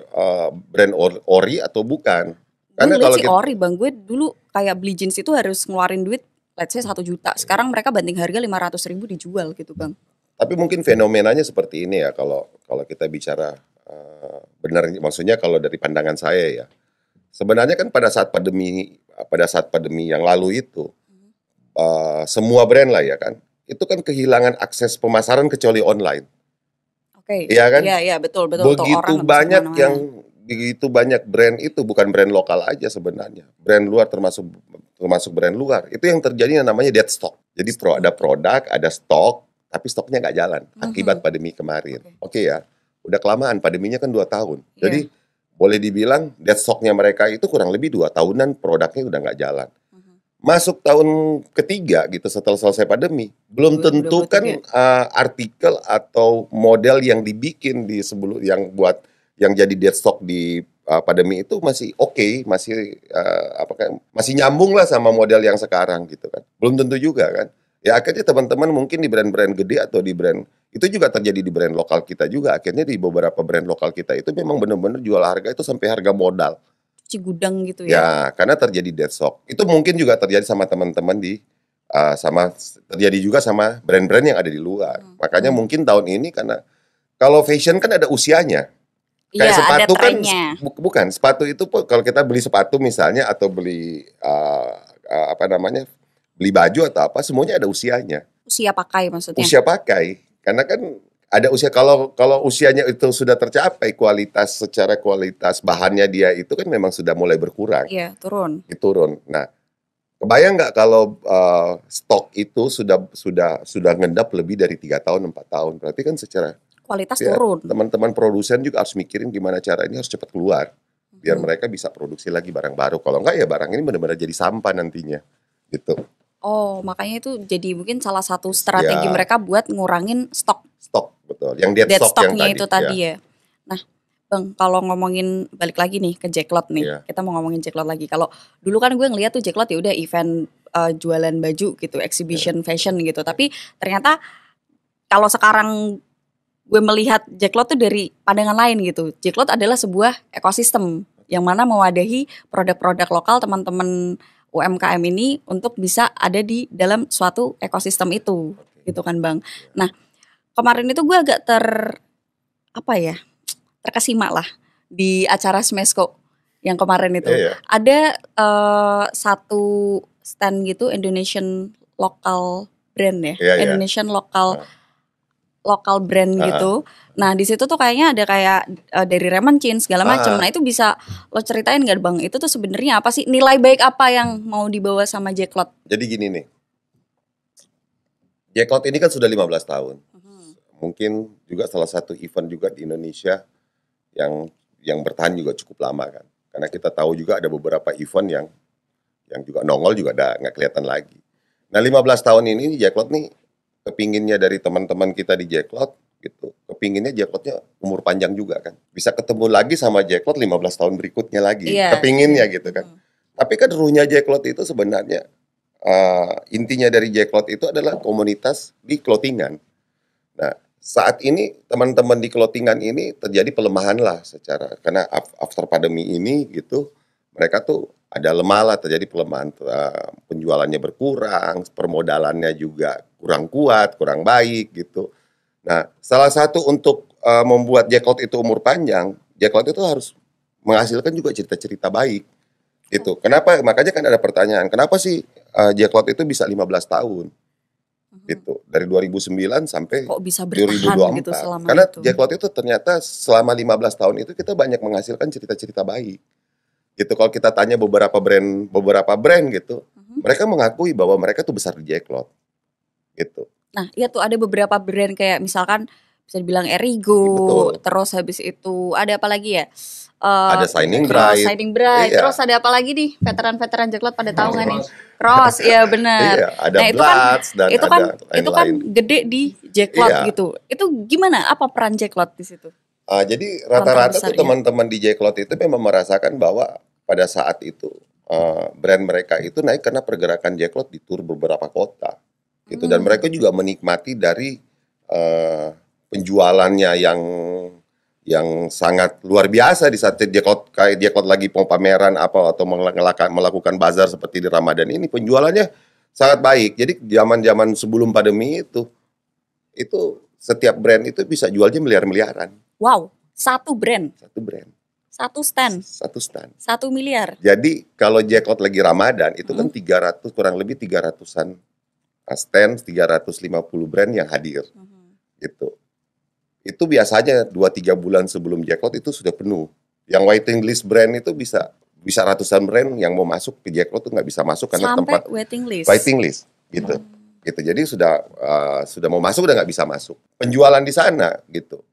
brand ori atau bukan? Gue ngeliat si ori Bang, gue dulu kayak beli jeans itu harus ngeluarin duit let's say 1 juta. Sekarang mereka banting harga 500.000 dijual gitu Bang. Tapi mungkin fenomenanya seperti ini ya kalau kita bicara benar, maksudnya kalau dari pandangan saya ya. Sebenarnya kan pada saat pandemi yang lalu itu semua brand lah ya kan, itu kan kehilangan akses pemasaran kecuali online. Oke. Iya kan? Iya betul. Begitu banyak brand itu bukan brand lokal aja sebenarnya. Brand luar termasuk brand luar. Itu yang terjadi yang namanya dead stock. Jadi ada produk, ada stok, tapi stoknya nggak jalan akibat pandemi kemarin. Oke ya, udah kelamaan pandeminya kan 2 tahun. Jadi boleh dibilang dead stocknya mereka itu kurang lebih 2 tahunan produknya udah nggak jalan. Masuk tahun ketiga gitu setelah selesai pandemi, belum tentu kan artikel atau model yang dibikin di sebelum yang jadi dead stock di pandemi itu masih oke, masih nyambung lah sama model yang sekarang gitu kan. Belum tentu juga kan. Ya akhirnya teman-teman mungkin di brand-brand gede atau di brand itu juga terjadi di brand lokal kita juga. Akhirnya di beberapa brand lokal kita itu memang benar-benar jual harga itu sampai harga modal. Gudang gitu ya. Ya, karena terjadi dead stock. Itu mungkin juga terjadi sama teman-teman terjadi juga sama brand-brand yang ada di luar. Makanya mungkin tahun ini karena kalau fashion kan ada usianya. Kayak sepatu kan bukan, sepatu itu kalau kita beli sepatu misalnya atau beli beli baju atau apa semuanya ada usianya. Usia pakai maksudnya. Usia pakai. Karena kan ada usia kalau usianya itu sudah tercapai secara kualitas bahannya dia itu kan memang sudah mulai berkurang. Iya, turun. Nah, kebayang nggak kalau stok itu sudah ngendap lebih dari 3 tahun, 4 tahun. Berarti kan secara kualitas turun. Teman-teman produsen juga harus mikirin gimana cara ini harus cepat keluar biar mereka bisa produksi lagi barang baru. Kalau enggak ya barang ini benar-benar jadi sampah nantinya. Gitu. Oh, makanya itu jadi mungkin salah satu strategi mereka buat ngurangin stok. Stok, betul. Yang dead stock yang itu tadi ya. Nah, Bang, kalau ngomongin balik lagi nih ke Jacklot nih. Kita mau ngomongin Jacklot lagi. Kalau dulu kan gue ngeliat tuh Jacklot ya udah event jualan baju gitu, exhibition fashion gitu. Tapi ternyata kalau sekarang gue melihat Jacklot tuh dari pandangan lain gitu. Jacklot adalah sebuah ekosistem yang mana mewadahi produk-produk lokal teman-teman UMKM ini untuk bisa ada di dalam suatu ekosistem itu, gitu kan Bang. Nah, kemarin itu gue agak terkesima lah di acara Smesco yang kemarin itu. Ada satu stand gitu Indonesian local brand ya, Indonesian local brand gitu. Nah di situ tuh kayaknya ada kayak dari Remencin segala macam. Nah itu bisa lo ceritain nggak Bang? Itu tuh sebenarnya apa sih, nilai baik apa yang mau dibawa sama Jacklot? Jadi gini nih, Jacklot ini kan sudah 15 tahun. Mungkin juga salah satu event juga di Indonesia yang bertahan juga cukup lama kan. Karena kita tahu juga ada beberapa event yang juga nongol juga nggak kelihatan lagi. Nah 15 tahun ini Jacklot nih kepinginnya dari teman-teman kita di Jacklot gitu. Kepinginnya Jacklotnya umur panjang juga kan. Bisa ketemu lagi sama Jacklot 15 tahun berikutnya lagi. Kepinginnya gitu kan. Tapi kan ruhnya Jacklot itu sebenarnya intinya dari Jacklot itu adalah komunitas di clothingan. Nah, saat ini teman-teman di clothingan ini terjadi pelemahan lah karena after pandemi ini gitu. Mereka tuh ada lemah lah, terjadi pelemahan, penjualannya berkurang, permodalannya juga kurang kuat, kurang baik gitu. Nah, salah satu untuk membuat Jacklot itu umur panjang, Jacklot itu harus menghasilkan juga cerita-cerita baik gitu. Kenapa? Makanya kan ada pertanyaan, kenapa sih Jacklot itu bisa 15 tahun? Gitu. Dari 2009 sampai kok bisa bertahan 2024. Gitu selama Karena itu? Jacklot itu ternyata selama 15 tahun itu kita banyak menghasilkan cerita-cerita baik. Gitu, kalau kita tanya beberapa brand gitu, mereka mengakui bahwa mereka tuh besar di Jacklot, gitu. Nah, iya tuh ada beberapa brand kayak misalkan bisa dibilang Erigo, terus habis itu ada apa lagi ya? Ada Shining Bright, terus ada apa lagi nih? Veteran Jacklot pada tahu nggak nih? Cross, iya benar. Ada nah, Bloods dan itu kan itu kan gede di Jacklot gitu. Itu gimana? Apa peran Jacklot di situ? Jadi rata-rata tuh teman-teman di Jacklot itu memang merasakan bahwa pada saat itu brand mereka itu naik karena pergerakan Jacklot di tour beberapa kota gitu. Dan mereka juga menikmati dari penjualannya yang sangat luar biasa di saat Jacklot lagi mau pameran apa atau melakukan bazar seperti di Ramadan ini, penjualannya sangat baik. Jadi zaman-zaman sebelum pandemi itu setiap brand itu bisa jualnya miliar-miliaran. Wow, satu brand. Satu stand. 1 miliar. Jadi kalau Jacklot lagi Ramadan itu kan 300 kurang lebih 300-an stand, 350 brand yang hadir. Gitu. Itu biasanya 2-3 bulan sebelum Jacklot itu sudah penuh. Yang waiting list brand itu bisa ratusan brand yang mau masuk ke Jacklot tuh nggak bisa masuk karena sampai tempat waiting list gitu. Gitu. Jadi sudah mau masuk udah nggak bisa masuk. Penjualan di sana gitu.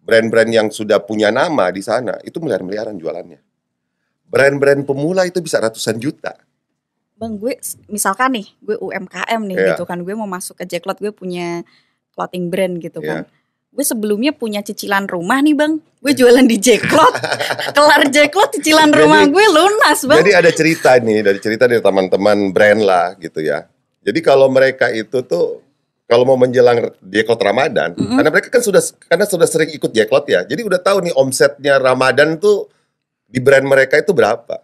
Brand-brand yang sudah punya nama di sana itu miliar-miliaran jualannya. Brand-brand pemula itu bisa ratusan juta. Bang, gue misalkan nih, gue UMKM nih gitu kan, gue mau masuk ke Jacklot, gue punya clothing brand gitu kan. Gue sebelumnya punya cicilan rumah nih Bang, gue jualan di Jacklot, kelar Jacklot cicilan rumah gue lunas Bang. Jadi ada cerita dari teman-teman brand lah gitu ya. Jadi kalau mereka itu tuh kalau mau menjelang Jacklot Ramadan, karena mereka kan sudah sering ikut Jacklot ya. Jadi udah tahu nih omsetnya Ramadan tuh di brand mereka itu berapa.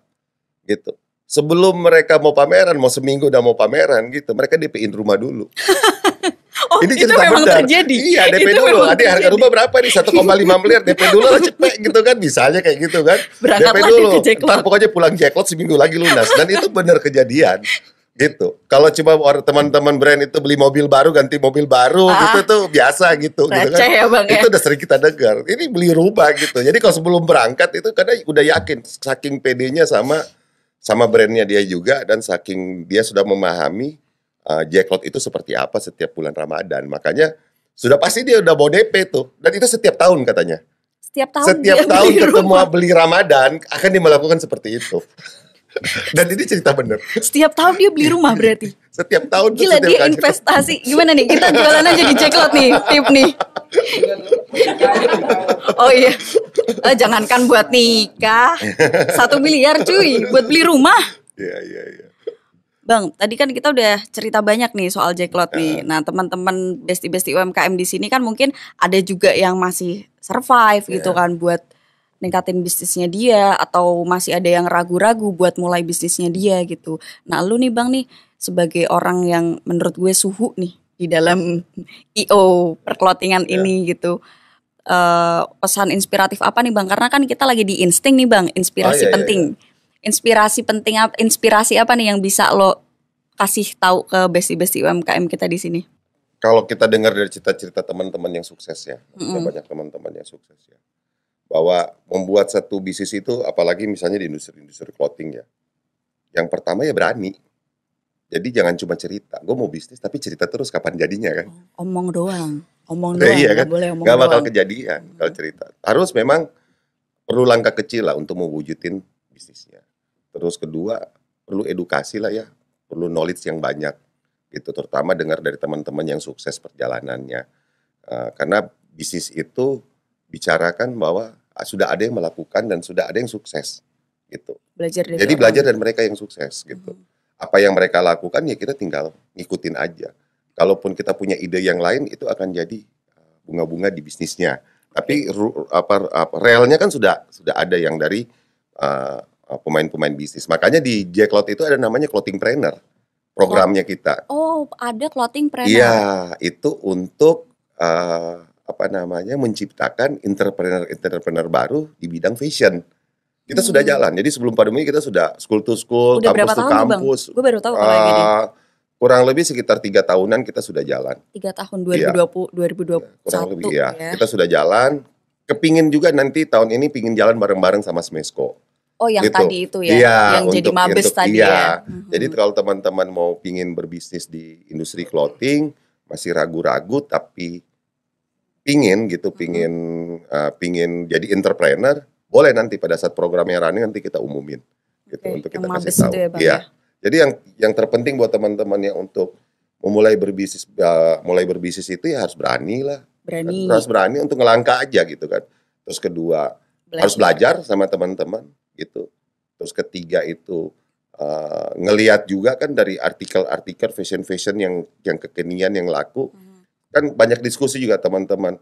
Gitu. Sebelum mereka mau pameran, mau seminggu udah mau pameran gitu, mereka DP-in rumah dulu. Ini cerita memang benar. Terjadi. Iya, DP itu dulu. Nanti harga rumah berapa nih? 1,5 miliar DP dulu lah cepet gitu kan. Misalnya kayak gitu kan. Berangkat DP dulu. Ntar pokoknya pulang Jacklot seminggu lagi lunas. Dan itu benar kejadian. Gitu. Kalau cuma teman-teman brand itu beli mobil baru ganti mobil baru gitu tuh biasa gitu kan. Ya Bang, itu udah sering kita dengar. Ini beli rumah gitu. Jadi kalau sebelum berangkat itu karena udah yakin saking PD-nya sama brandnya dia juga dan saking dia sudah memahami Jacklot itu seperti apa setiap bulan Ramadan. Makanya sudah pasti dia udah bawa DP tuh. Dan itu setiap tahun katanya. Setiap tahun ketemu beli Ramadan akan dia melakukan seperti itu. Dan ini cerita bener. Setiap tahun dia beli rumah berarti. Setiap tahun. Gila dia investasi. Gimana nih? Kita jualan aja di Jacklot nih. Tip nih. Oh iya. Jangankan buat nikah. 1 miliar cuy. Buat beli rumah. Iya. Bang, tadi kan kita udah cerita banyak nih soal Jacklot nih. Nah, teman-teman besti-besti UMKM di sini kan mungkin ada juga yang masih survive gitu kan buat ningkatin bisnisnya dia, atau masih ada yang ragu-ragu buat mulai bisnisnya dia gitu. Nah, lu nih Bang nih sebagai orang yang menurut gue suhu nih di dalam IO perclothingan ini gitu. Pesan inspiratif apa nih Bang? Karena kan kita lagi di insting nih Bang, inspirasi penting. Inspirasi apa nih yang bisa lo kasih tahu ke besti-besti UMKM kita di sini? Kalau kita dengar dari cerita-cerita teman-teman yang sukses ya, banyak teman-teman yang sukses ya, bahwa membuat satu bisnis itu, apalagi misalnya di industri clothing ya, yang pertama ya berani. Jadi jangan cuma cerita, gue mau bisnis tapi cerita terus kapan jadinya kan? Omong doang, iya kan? boleh omong gak doang. bakal kejadian kalau cerita. Harus memang perlu langkah kecil lah untuk mewujudin bisnisnya. Terus kedua, perlu edukasi lah ya, perlu knowledge yang banyak gitu, terutama dengar dari teman-teman yang sukses perjalanannya. Karena bisnis itu bicarakan bahwa sudah ada yang melakukan dan sudah ada yang sukses gitu. Jadi belajar dari mereka yang sukses gitu. Apa yang mereka lakukan ya kita tinggal ngikutin aja. Kalaupun kita punya ide yang lain itu akan jadi bunga-bunga di bisnisnya. Tapi realnya kan sudah ada yang dari pemain-pemain bisnis. Makanya di Jacklot itu ada namanya clothing trainer programnya kita. Oh, ada clothing trainer. Iya, itu untuk menciptakan entrepreneur baru di bidang fashion. Kita sudah jalan. Jadi sebelum pandemi kita sudah school to school, udah kampus to kampus. Gue baru tahu kalau gini. Kurang lebih sekitar 3 tahunan kita sudah jalan. 3 tahun 2021 kurang lebih ya. Kita sudah jalan. Kepingin juga nanti tahun ini pingin jalan bareng-bareng sama Smesco. Oh, yang gitu. Tadi itu ya, iya, yang jadi mabes tadi ya. Jadi kalau teman-teman mau pingin berbisnis di industri clothing, masih ragu-ragu tapi pingin jadi entrepreneur, boleh nanti pada saat programnya running nanti kita umumin gitu untuk kita kasih tahu. Ya, Bang, ya. Jadi yang terpenting buat teman-teman yang untuk mulai berbisnis itu ya harus berani lah. Harus berani untuk ngelangkah aja gitu kan. Terus kedua, harus belajar sama teman-teman gitu. Terus ketiga itu ngelihat juga kan dari artikel-artikel fashion yang kekinian yang laku. Kan banyak diskusi juga teman-teman.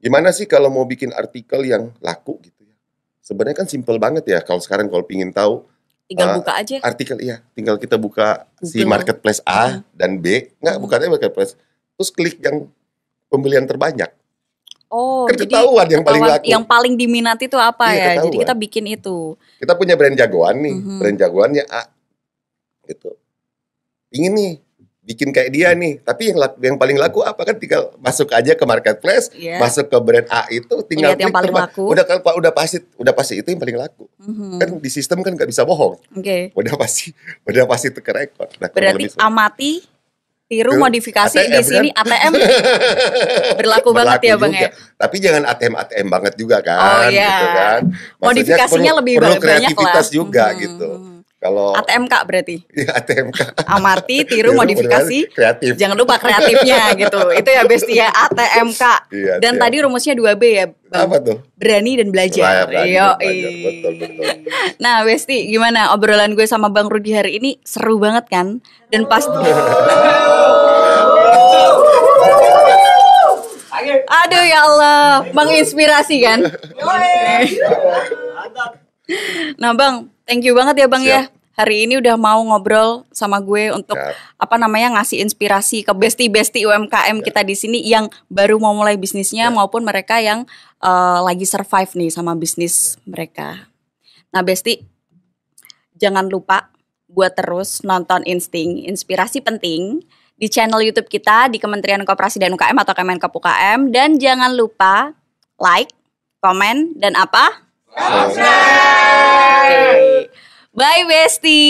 Gimana sih kalau mau bikin artikel yang laku gitu ya? Sebenarnya kan simple banget ya. Kalau sekarang kalau pingin tahu, tinggal buka aja artikel, tinggal kita buka Google. Si marketplace A dan B, bukannya marketplace, terus klik yang pembelian terbanyak. Oh, kan ketahuan yang paling laku. Yang paling diminati itu apa ya? Ketahuan. Jadi kita bikin itu. Kita punya brand jagoan nih, brand jagoannya A, gitu. Ingin nih bikin kayak dia nih, tapi yang paling laku apa kan? Tinggal masuk aja ke marketplace, masuk ke brand A itu, tinggal klik yang paling laku. Udah pasti itu yang paling laku. Kan di sistem kan nggak bisa bohong. Udah pasti terkerekod. Nah, berarti amati, tiru, modifikasi ATM, di sini kan? ATM berlaku banget ya Bang ya. Tapi jangan ATM banget juga kan, gitu kan. Maksudnya modifikasinya lebih perlu banyak kreativitas lah. juga gitu. Kalau ATMK berarti. Iya, ATMK. Amati, tiru, modifikasi. Kreatif. Jangan lupa kreatifnya gitu. Itu ya Besti ya, ATMK. Iya, dan tadi rumusnya 2B ya Bang. Apa tuh? Berani dan belajar. Betul. Nah Besti, gimana obrolan gue sama Bang Rudi hari ini? Seru banget kan? Dan pasti aduh ya Allah, menginspirasi kan? Nah Bang, thank you banget ya Bang. Siap. Ya hari ini udah mau ngobrol sama gue untuk ngasih inspirasi ke besti-besti UMKM kita di sini yang baru mau mulai bisnisnya maupun mereka yang lagi survive nih sama bisnis mereka. Nah Besti, jangan lupa buat terus nonton Insting, inspirasi penting di channel YouTube kita di Kementerian Koperasi dan UKM atau Kemenkop UKM, dan jangan lupa like, komen, dan apa? Subscribe. Bye Besti.